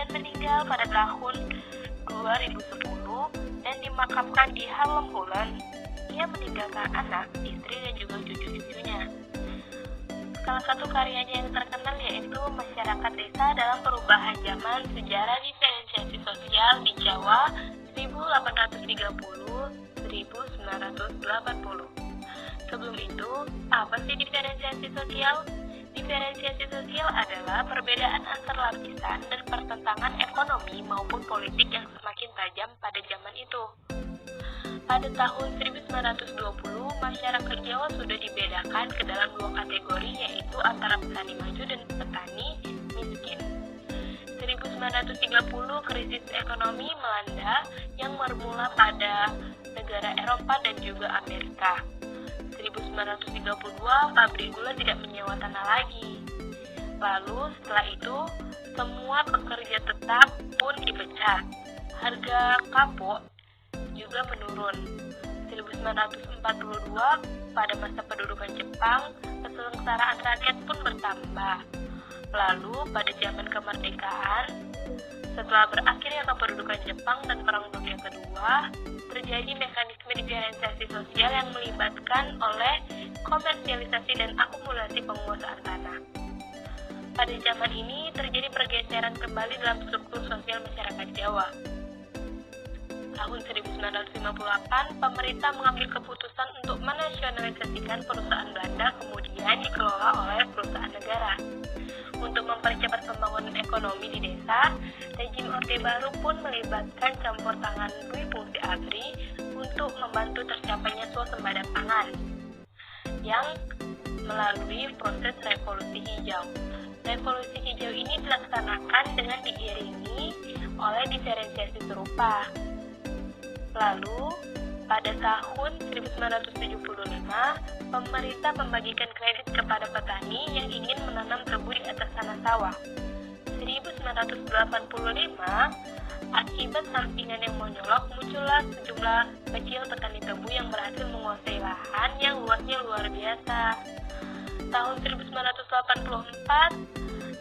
meninggal pada tahun 2010 dan dimakamkan di Haarlem, Holland. Ia meninggalkan anak, istri, dan juga cucu-cucunya. Salah satu karyanya yang terkenal yaitu Masyarakat Desa dalam Perubahan Zaman Sejarah Diferensiasi Sosial di Jawa 1830-1980. Sebelum itu, apa sih diferensiasi sosial? Diferensiasi sosial adalah perbedaan antar lapisan dan pertentangan ekonomi maupun politik yang semakin tajam pada zaman itu. Pada tahun 1920, masyarakat Jawa sudah dibedakan ke dalam dua kategori, yaitu antara petani maju dan petani miskin. 1930, krisis ekonomi melanda yang bermula pada negara Eropa dan juga Amerika. 1932, pabrik gula tidak menyewa tanah lagi. Lalu setelah itu, semua pekerja tetap pun dipecat. Harga kapok juga menurun. 1942, pada masa pendudukan Jepang, kesengsaraan rakyat pun bertambah. Lalu pada zaman kemerdekaan, setelah berakhirnya kependudukan Jepang dan Perang Dunia Kedua, terjadi mekanisme diferensiasi sosial yang melibatkan oleh komersialisasi dan akumulasi penguasaan tanah. Pada zaman ini terjadi pergeseran kembali dalam struktur sosial masyarakat Jawa. Tahun 1958, pemerintah mengambil keputusan untuk menasionalisasikan perusahaan Belanda, kemudian dikelola oleh perusahaan negara. Untuk mempercepat pembangunan ekonomi di desa, rejim Orde Baru pun melibatkan campur tangan Dwi Fungsi ABRI untuk membantu tercapainya swasembada pangan yang melalui proses revolusi hijau. Revolusi hijau ini dilaksanakan dengan diiringi oleh diferensiasi serupa. Lalu, pada tahun 1975, pemerintah membagikan kredit kepada petani yang ingin menanam tebu di atas tanah sawah. 1985, akibat sampingan yang menyolok, muncullah sejumlah kecil petani tebu yang berhasil menguasai lahan yang luasnya luar biasa. Tahun 1984,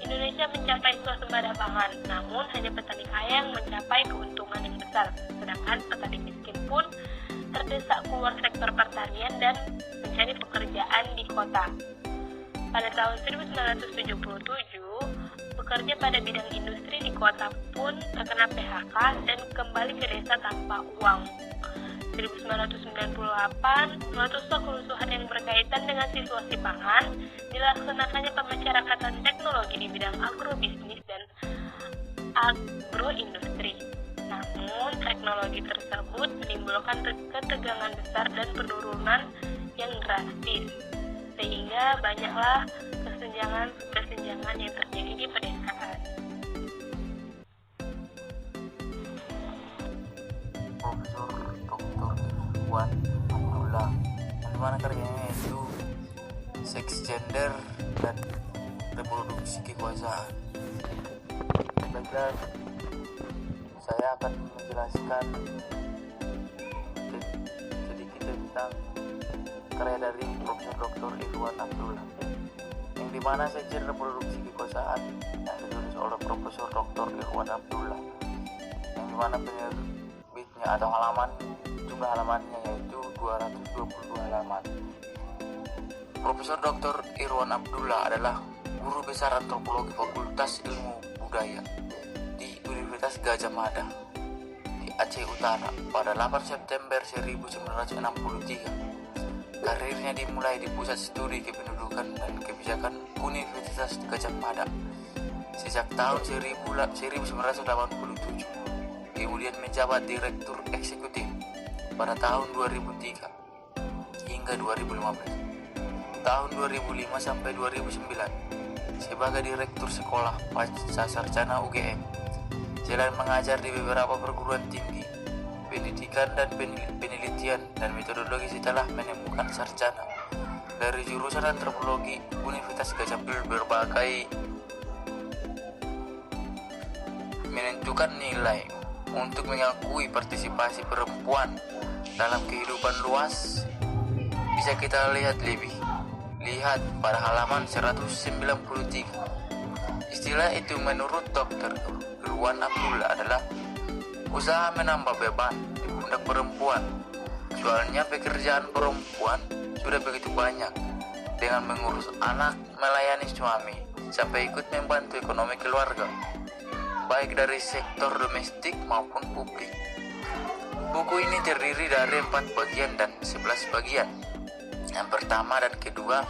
Indonesia mencapai swasembada pangan, namun hanya petani kaya yang mencapai keuntungan yang besar, sedangkan petani miskin pun terdesak keluar sektor pertanian dan mencari pekerjaan di kota. Pada tahun 1977, pekerja pada bidang industri di kota pun terkena PHK dan kembali ke desa tanpa uang. 1998, meletuslah kerusuhan yang berkaitan dengan situasi pangan, dilaksanakannya pemasyarakatan teknologi di bidang agrobisnis dan agroindustri. Namun, teknologi tersebut menimbulkan ketegangan besar dan penurunan yang drastis, sehingga banyaklah kesenjangan yang terjadi di pedesaan. Profesor Dr. Irwan Abdullah, yang dimana karyanya itu seks gender dan reproduksi kekuasaan. Baiklah, saya akan menjelaskan sedikit tentang karya dari Profesor Dr. Irwan Abdullah, yang dimana seks gender reproduksi kekuasaan yang ditulis oleh Profesor Dr. Irwan Abdullah, yang dimana penerbitnya atau jumlah halamannya yaitu 222 halaman. Profesor Dr. Irwan Abdullah adalah guru besar antropologi Fakultas Ilmu Budaya di Universitas Gadjah Mada di Aceh Utara pada 8 September 1963. Karirnya dimulai di Pusat Studi Kependudukan dan Kebijakan Universitas Gadjah Mada sejak tahun 1987. Kemudian menjabat Direktur Eksekutif pada tahun 2003 hingga 2015. Tahun 2005 sampai 2009 sebagai Direktur Sekolah Pascasarjana UGM. Selain mengajar di beberapa perguruan tinggi, pendidikan dan penelitian dan metodologi setelah menemukan sarjana dari jurusan antropologi Universitas Gadjah Mada berbagai menentukan nilai untuk mengakui partisipasi perempuan dalam kehidupan luas. Bisa kita lihat pada halaman 193. Istilah itu menurut Dr. Irwan Abdullah adalah usaha menambah beban di pundak perempuan. Soalnya pekerjaan perempuan sudah begitu banyak, dengan mengurus anak, melayani suami, sampai ikut membantu ekonomi keluarga, baik dari sektor domestik maupun publik. Buku ini terdiri dari 4 bagian dan 11 bagian. Yang pertama dan kedua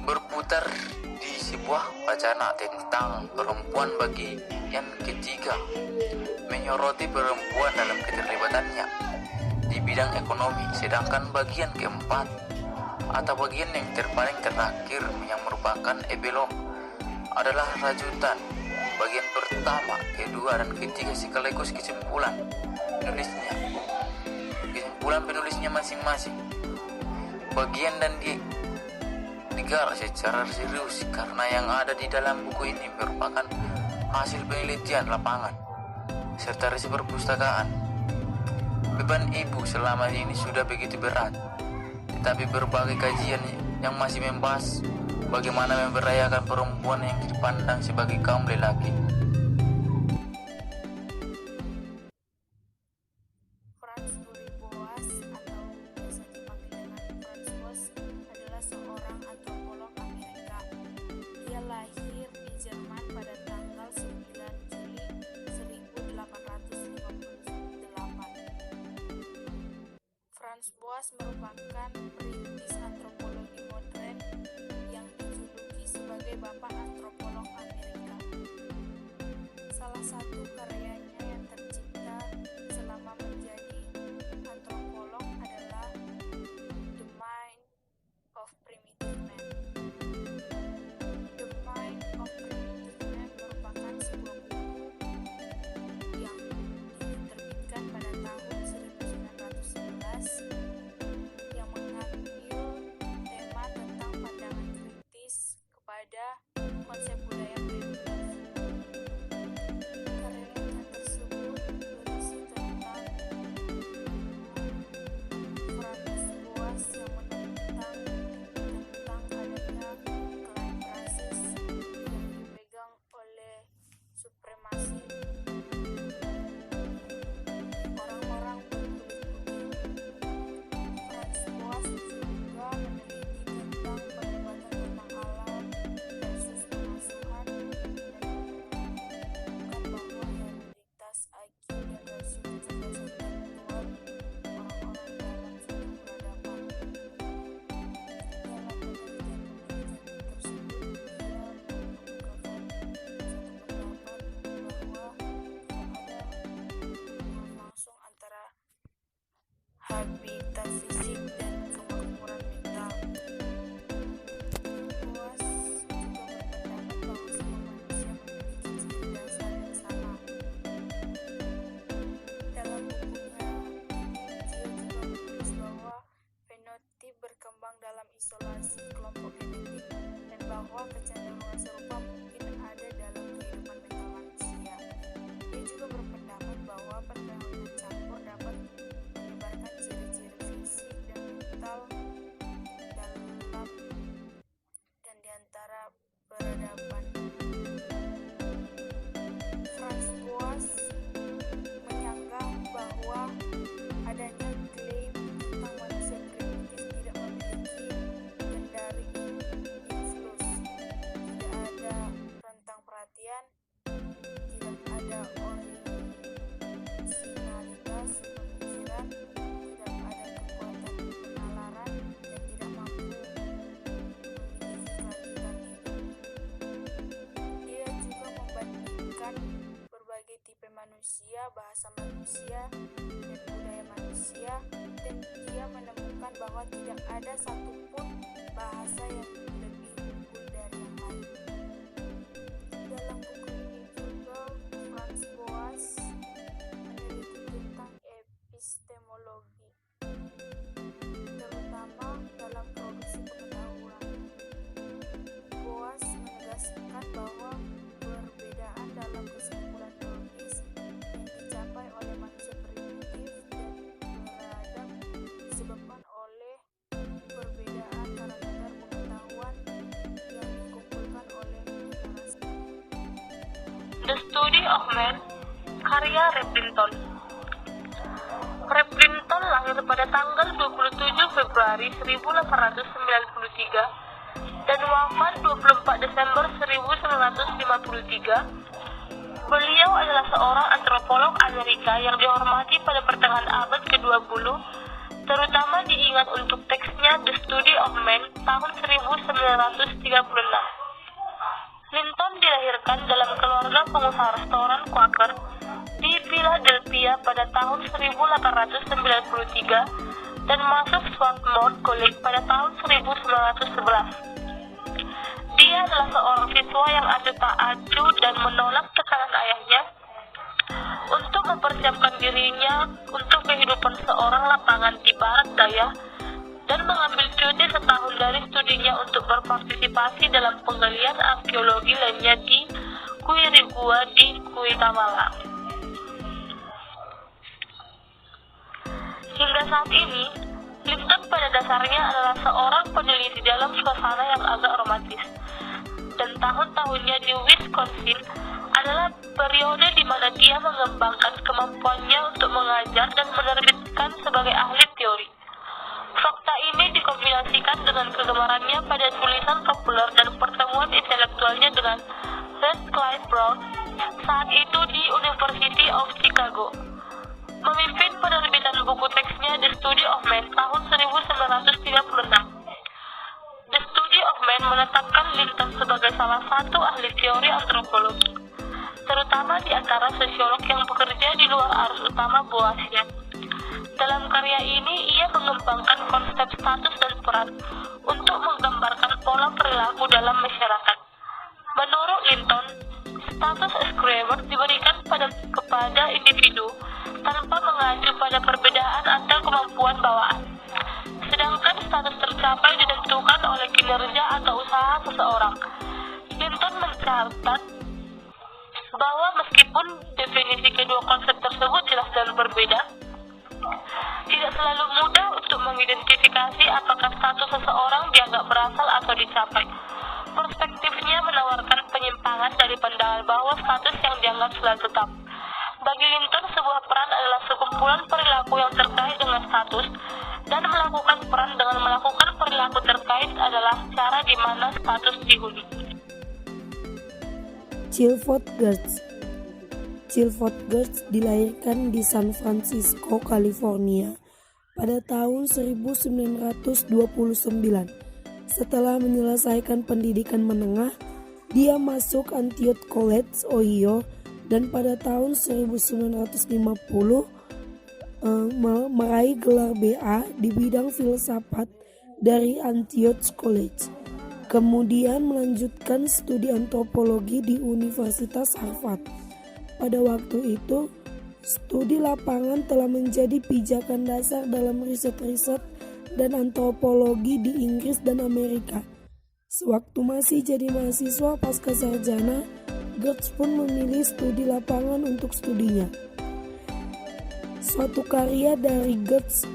berputar di sebuah wacana tentang perempuan. Bagian ketiga menyoroti perempuan dalam keterlibatannya di bidang ekonomi. Sedangkan bagian keempat atau bagian yang terpaling terakhir yang merupakan epilog adalah rajutan bagian pertama, kedua, dan ketiga sekaligus kesimpulan penulisnya masing-masing. Bagian dan digarap secara serius karena yang ada di dalam buku ini merupakan hasil penelitian lapangan serta riset perpustakaan. Beban ibu selama ini sudah begitu berat, tetapi berbagai kajian yang masih membahas bagaimana memberdayakan perempuan yang dipandang sebagai kaum lelaki. Franz Boas merupakan perintis antropologi modern yang dijuluki sebagai Bapak Antropolog Amerika. Salah satu karyanya yang tercipta selama menjadi antropolog adalah The Mind of Primitive Man. The Mind of Primitive Man merupakan sebuah buku yang diterbitkan pada tahun 1911 yang mengambil tema tentang pandangan kritis kepada konsep budaya primitif. Karya tersebut berisi tentang Franz Boas yang menentang adanya klaim rasis yang dipegang oleh supremasi orang-orang berkulit putih. Franz Boas juga meneliti tentang perdebatan tentang alam versus pengasuhan dan menemukan bahwa hereditas IQ dan rasio kecerdasan intelektual orang-orang dalam suatu peradaban. Dalam penelitian tersebut, dia mengemukakan satu pendapat bahwa tidak ada hubungan langsung antara habitat fisik dan kemakmuran mental. Boas juga berpendapat bahwa semua manusia memiliki ciri dasar yang sama. Dalam bukunya ini, dia juga menulis bahwa fenotip berkembang dalam isolasi kelompok genetik dan bahwa kecenderungan serupa mungkin ada dalam kehidupan mental manusia. Dia juga berpendapat bahwa perkawinan campur dapat menyebarkan ciri-ciri fisik dan mental dalam dan di antara peradaban. Franz Boas menyanggah bahwa adanya klaim tentang manusia primitif tidak memiliki kendali influx, tidak ada rentang perhatian, tidak ada originalitas pemikiran, tidak ada kekuatan penalaran, dan tidak mampu memiliki kelanjutan hidup. Dia juga membandingkan berbagai tipe manusia, bahasa manusia, dan budaya manusia, dan dia menemukan bahwa tidak ada satupun bahasa yang lebih unggul dari yang lain. Dalam buku ini juga Franz Boas meneliti tentang epistemologi, terutama dalam produksi pengetahuan. Boas menegaskan bahwa perbedaan dalam kesimpulan logis yang dicapai oleh manusia primitif dan beradab disebabkan oleh perbedaan karakter pengetahuan of Man, karya Rep Linton. Rep Linton lahir pada tanggal 27 Februari 1893 dan wafat 24 Desember 1953. Beliau adalah seorang antropolog Amerika yang dihormati pada pertengahan abad ke-20, terutama diingat untuk teksnya The Study of Man tahun 1936. Linton dilahirkan dalam keluarga pengusaha restoran Quaker di Philadelphia pada tahun 1893 dan masuk Swarthmore College pada tahun 1911. Dia adalah seorang siswa yang acuh tak acuh dan menolak tekanan ayahnya untuk mempersiapkan dirinya untuk kehidupan seorang lapangan di barat daya dan mengambil cuti setahun dari studinya untuk berpartisipasi dalam penggalian arkeologi lainnya di Quirigua di Guatemala. Hingga saat ini, Linton pada dasarnya adalah seorang peneliti dalam suasana yang agak romantis, dan tahun-tahunnya di Wisconsin adalah periode di mana dia mengembangkan kemampuannya untuk mengajar dan menerbitkan sebagai ahli teori. Fakta ini dikombinasikan dengan kegemarannya pada tulisan populer dan pertemuan intelektualnya dengan Radcliffe Brown saat itu di University of Chicago. Memimpin penerbitan buku teksnya The Study of Man tahun 1936. The Study of Man menetapkan Linton sebagai salah satu ahli teori antropologi, terutama di antara sosiolog yang bekerja di luar arus utama Boasian. Dalam karya ini, ia mengembangkan konsep status dan peran untuk menggambarkan pola perilaku dalam masyarakat. Menurut Linton, status ascriber diberikan kepada individu tanpa mengacu pada perbedaan antar kemampuan bawaan. Sedangkan status tercapai ditentukan oleh kinerja atau usaha seseorang. Linton mencatat bahwa meskipun definisi kedua konsep tersebut jelas dan berbeda, tidak selalu mudah untuk mengidentifikasi apakah status seseorang dianggap berasal atau dicapai. Perspektifnya menawarkan penyimpangan dari pandangan bahwa status yang dianggap selalu tetap. Bagi Linton, sebuah peran adalah sekumpulan perilaku yang terkait dengan status, dan melakukan peran dengan melakukan perilaku terkait adalah cara di mana status dihuni. Chilford Gertz. Chilford Gertz dilahirkan di San Francisco, California pada tahun 1929. Setelah menyelesaikan pendidikan menengah, dia masuk Antioch College, Ohio, dan pada tahun 1950 meraih gelar BA di bidang filsafat dari Antioch College. Kemudian melanjutkan studi antropologi di Universitas Harvard. Pada waktu itu, studi lapangan telah menjadi pijakan dasar dalam riset-riset dan antropologi di Inggris dan Amerika. Sewaktu masih jadi mahasiswa pasca sarjana, Gertz pun memilih studi lapangan untuk studinya. Suatu karya dari Gertz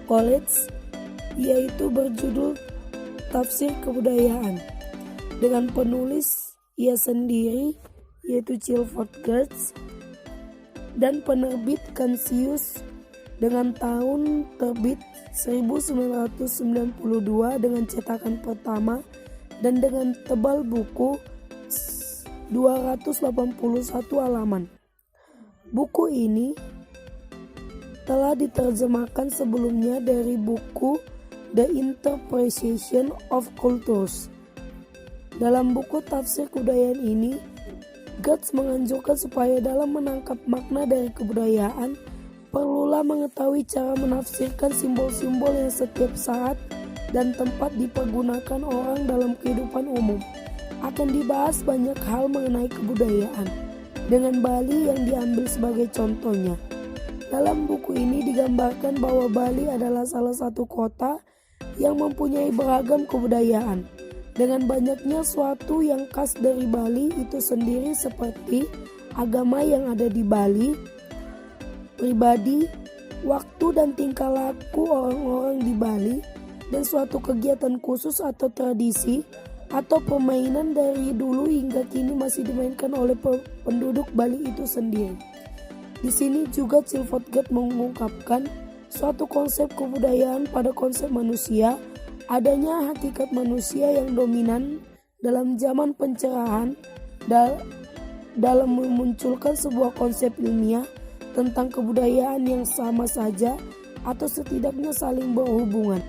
College yaitu berjudul Tafsir Kebudayaan dengan penulis ia sendiri yaitu Chilford Gertz dan penerbit Canisius dengan tahun terbit 1992 dengan cetakan pertama dan dengan tebal buku 281 halaman. Buku ini telah diterjemahkan sebelumnya dari buku The Interpretation of Cultures. Dalam buku tafsir kebudayaan ini, Gertz menganjurkan supaya dalam menangkap makna dari kebudayaan, perlulah mengetahui cara menafsirkan simbol-simbol yang setiap saat dan tempat dipergunakan orang dalam kehidupan umum. Akan dibahas banyak hal mengenai kebudayaan, dengan Bali yang diambil sebagai contohnya. Dalam buku ini digambarkan bahwa Bali adalah salah satu kota yang mempunyai beragam kebudayaan. Dengan banyaknya suatu yang khas dari Bali itu sendiri seperti agama yang ada di Bali, pribadi, waktu dan tingkah laku orang-orang di Bali, dan suatu kegiatan khusus atau tradisi, atau permainan dari dulu hingga kini masih dimainkan oleh penduduk Bali itu sendiri. Di sini juga Cilfotgert mengungkapkan suatu konsep kebudayaan pada konsep manusia, adanya hakikat manusia yang dominan dalam zaman pencerahan dalam memunculkan sebuah konsep ilmiah tentang kebudayaan yang sama saja atau setidaknya saling berhubungan.